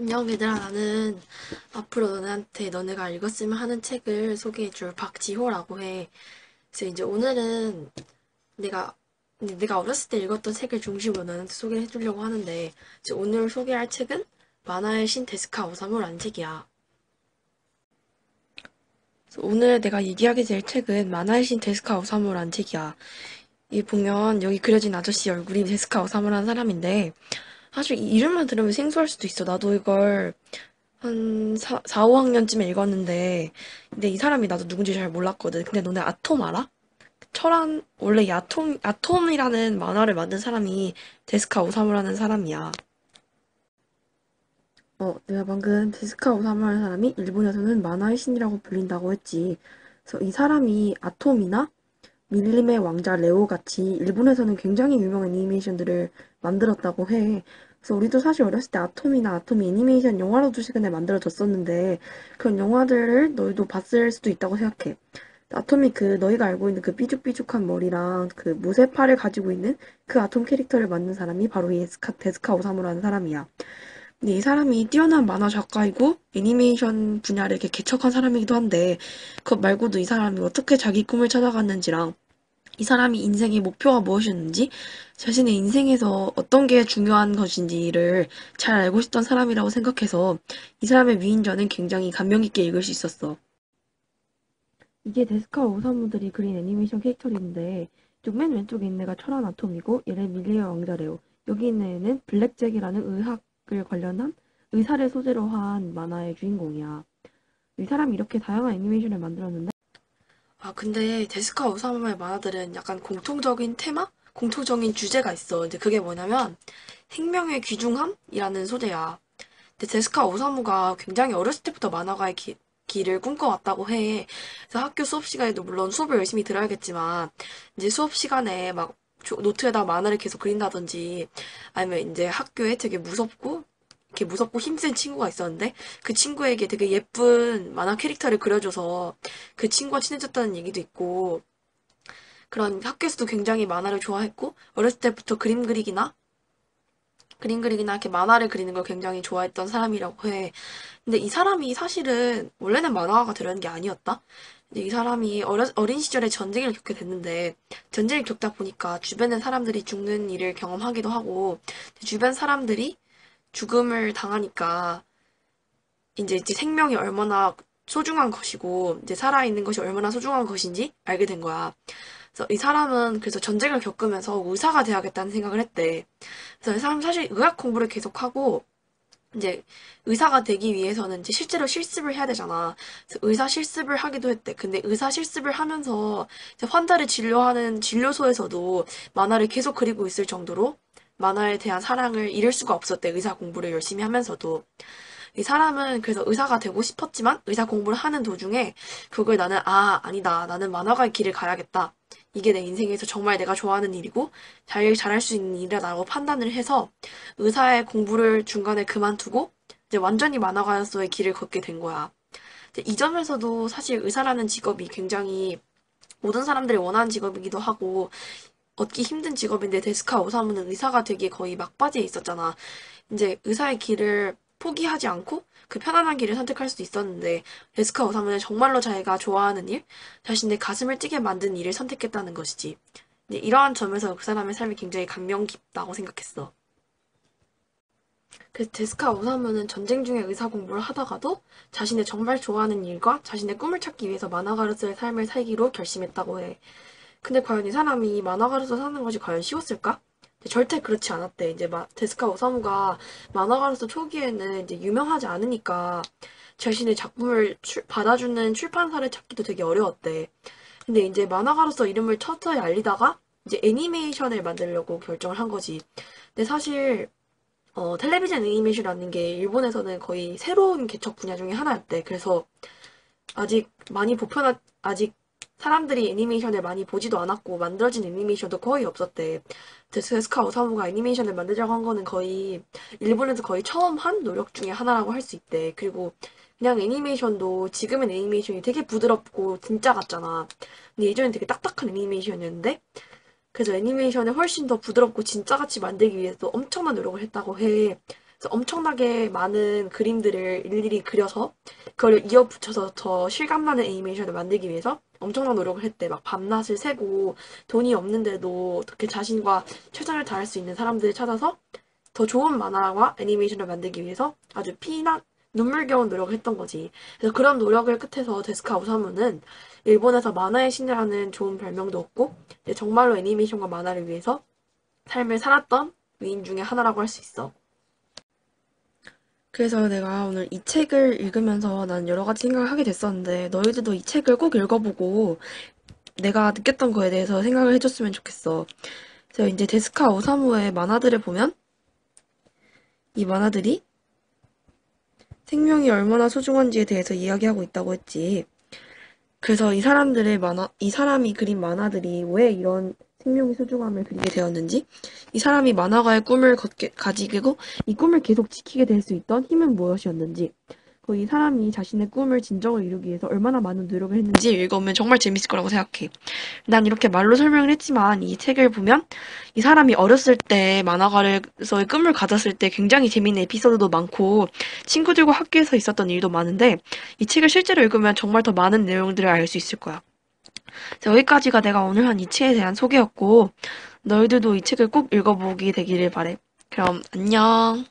안녕, 얘들아. 나는 앞으로 너네가 읽었으면 하는 책을 소개해줄 박지호라고 해. 그래서 이제 오늘은 내가, 내가 어렸을 때 읽었던 책을 중심으로 너네한테 소개해주려고 하는데, 이제 오늘 소개할 책은 만화의 신 데스카 오사무라는 책이야. 그래서 오늘 내가 얘기하게 될 책은 만화의 신 데스카 오사무라는 책이야. 이 보면 여기 그려진 아저씨 얼굴이 데스카 오사무라는 사람인데, 사실 이 이름만 들으면 생소할 수도 있어. 나도 이걸 한 4, 5학년쯤에 읽었는데, 근데 이 사람이 나도 누군지 잘 몰랐거든. 근데 너네 아톰 알아? 원래 이 아톰이라는 만화를 만든 사람이 데스카 오사무라는 사람이야. 내가 방금 데스카 오사무라는 사람이 일본에서는 만화의 신이라고 불린다고 했지. 그래서 이 사람이 아톰이나 밀림의 왕자 레오 같이 일본에서는 굉장히 유명한 애니메이션들을 만들었다고 해. 그래서 우리도 사실 어렸을 때 아톰이나 아톰이 애니메이션 영화로도 최근에 만들어졌었는데 그런 영화들을 너희도 봤을 수도 있다고 생각해. 아톰이 너희가 알고 있는 그 삐죽삐죽한 머리랑 그 무쇠팔을 가지고 있는 그 아톰 캐릭터를 만든 사람이 바로 이 데스카 오사무라는 사람이야. 근데 이 사람이 뛰어난 만화 작가이고 애니메이션 분야를 이렇게 개척한 사람이기도 한데 그것 말고도 이 사람이 어떻게 자기 꿈을 찾아갔는지랑 이 사람이 인생의 목표가 무엇이었는지, 자신의 인생에서 어떤 게 중요한 것인지를 잘 알고 싶던 사람이라고 생각해서 이 사람의 위인전은 굉장히 감명 깊게 읽을 수 있었어. 이게 데스카 오사무들이 그린 애니메이션 캐릭터인데 이쪽 맨 왼쪽에 있는 애가 철원 아톰이고 얘는 밀리의 왕자래요. 여기 있는 애는 블랙잭이라는 의학을 관련한 의사를 소재로 한 만화의 주인공이야. 이 사람이 이렇게 다양한 애니메이션을 만들었는데 근데 데스카 오사무의 만화들은 약간 공통적인 테마? 공통적인 주제가 있어. 이제 그게 뭐냐면 생명의 귀중함이라는 소재야. 근데 데스카 오사무가 굉장히 어렸을 때부터 만화가의 길을 꿈꿔왔다고 해. 그래서 학교 수업 시간에도 물론 수업을 열심히 들어야겠지만 이제 수업 시간에 막 노트에다 만화를 계속 그린다든지 아니면 이제 학교에 되게 무섭고 이렇게 무섭고 힘센 친구가 있었는데 그 친구에게 되게 예쁜 만화 캐릭터를 그려줘서 그 친구와 친해졌다는 얘기도 있고 그런 학교에서도 굉장히 만화를 좋아했고 어렸을 때부터 그림 그리기나 이렇게 만화를 그리는 걸 굉장히 좋아했던 사람이라고 해. 근데 이 사람이 사실은 원래는 만화가가 되려는 게 아니었다? 근데 이 사람이 어린 시절에 전쟁을 겪게 됐는데 전쟁을 겪다 보니까 주변의 사람들이 죽는 일을 경험하기도 하고 주변 사람들이 죽음을 당하니까 이제 생명이 얼마나 소중한 것이고 이제 살아있는 것이 얼마나 소중한 것인지 알게 된 거야. 그래서 이 사람은 그래서 전쟁을 겪으면서 의사가 돼야겠다는 생각을 했대. 그래서 이 사람 사실 의학 공부를 계속하고 이제 의사가 되기 위해서는 이제 실제로 실습을 해야 되잖아. 그래서 의사 실습을 하기도 했대. 근데 의사 실습을 하면서 이제 환자를 진료하는 진료소에서도 만화를 계속 그리고 있을 정도로 만화에 대한 사랑을 잃을 수가 없었대. 의사 공부를 열심히 하면서도. 이 사람은 그래서 의사가 되고 싶었지만 의사 공부를 하는 도중에 그걸 아니다. 나는 만화가의 길을 가야겠다. 이게 내 인생에서 정말 내가 좋아하는 일이고 잘할 수 있는 일이다라고 판단을 해서 의사의 공부를 중간에 그만두고 이제 완전히 만화가로서의 길을 걷게 된 거야. 이 점에서도 사실 의사라는 직업이 굉장히 모든 사람들이 원하는 직업이기도 하고 얻기 힘든 직업인데 데스카 오사무는 의사가 되기에 거의 막바지에 있었잖아. 이제 의사의 길을 포기하지 않고 그 편안한 길을 선택할 수도 있었는데 데스카 오사무는 정말로 자기가 좋아하는 일, 자신의 가슴을 뛰게 만든 일을 선택했다는 것이지. 이제 이러한 점에서 그 사람의 삶이 굉장히 감명 깊다고 생각했어. 그래서 데스카 오사무는 전쟁 중에 의사 공부를 하다가도 자신의 정말 좋아하는 일과 자신의 꿈을 찾기 위해서 만화가로서의 삶을 살기로 결심했다고 해. 근데 과연 이 사람이 만화가로서 사는 것이 과연 쉬웠을까? 절대 그렇지 않았대. 이제 데스카 오사무가 만화가로서 초기에는 이제 유명하지 않으니까 자신의 작품을 받아주는 출판사를 찾기도 되게 어려웠대. 근데 이제 만화가로서 이름을 서서히 알리다가 이제 애니메이션을 만들려고 결정을 한 거지. 근데 사실 텔레비전 애니메이션이라는 게 일본에서는 거의 새로운 개척 분야 중에 하나였대. 그래서 아직 사람들이 애니메이션을 많이 보지도 않았고 만들어진 애니메이션도 거의 없었대. 데스카 오사무가 애니메이션을 만들자고 한 거는 거의 일본에서 거의 처음 한 노력 중에 하나라고 할 수 있대. 그리고 그냥 애니메이션도 지금은 애니메이션이 되게 부드럽고 진짜 같잖아. 근데 예전엔 되게 딱딱한 애니메이션이었는데 그래서 애니메이션을 훨씬 더 부드럽고 진짜같이 만들기 위해서 엄청난 노력을 했다고 해. 그래서 엄청나게 많은 그림들을 일일이 그려서 그걸 이어붙여서 더 실감나는 애니메이션을 만들기 위해서 엄청난 노력을 했대. 막 밤낮을 새고 돈이 없는데도 어떻게 자신과 최선을 다할 수 있는 사람들을 찾아서 더 좋은 만화와 애니메이션을 만들기 위해서 아주 피나 눈물겨운 노력을 했던 거지. 그래서 그런 노력을 끝에서 데스카 오사무는 일본에서 만화의 신이라는 좋은 별명도 얻고 정말로 애니메이션과 만화를 위해서 삶을 살았던 위인 중에 하나라고 할 수 있어. 그래서 내가 오늘 이 책을 읽으면서 난 여러 가지 생각을 하게 됐었는데 너희들도 이 책을 꼭 읽어보고 내가 느꼈던 거에 대해서 생각을 해줬으면 좋겠어. 그래서 이제 데스카 오사무의 만화들을 보면 이 만화들이 생명이 얼마나 소중한지에 대해서 이야기하고 있다고 했지. 그래서 이 사람이 그린 만화들이 왜 이런 생명의 소중함을 그리게 되었는지, 이 사람이 만화가의 꿈을 가지고 이 꿈을 계속 지키게 될 수 있던 힘은 무엇이었는지, 그리고 이 사람이 자신의 꿈을 진정을 이루기 위해서 얼마나 많은 노력을 했는지 읽으면 정말 재밌을 거라고 생각해. 난 이렇게 말로 설명을 했지만 이 책을 보면 이 사람이 어렸을 때 만화가로서의 꿈을 가졌을 때 굉장히 재밌는 에피소드도 많고 친구들과 학교에서 있었던 일도 많은데 이 책을 실제로 읽으면 정말 더 많은 내용들을 알 수 있을 거야. 그래서 여기까지가 내가 오늘 한 이 책에 대한 소개였고 너희들도 이 책을 꼭 읽어보게 되기를 바래. 그럼 안녕.